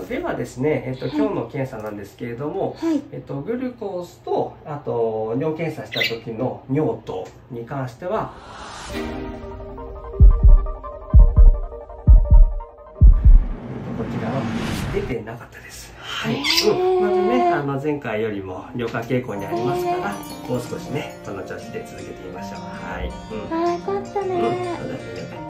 ではですね、今日の検査なんですけれども、はい、グルコースとあと尿検査した時の尿糖に関してはこちらは出てなかったです。はい、まずね、前回よりも良化傾向にありますから、もう少しね、この調子で続けてみましょう。はい。あ、よかったね。そうだね。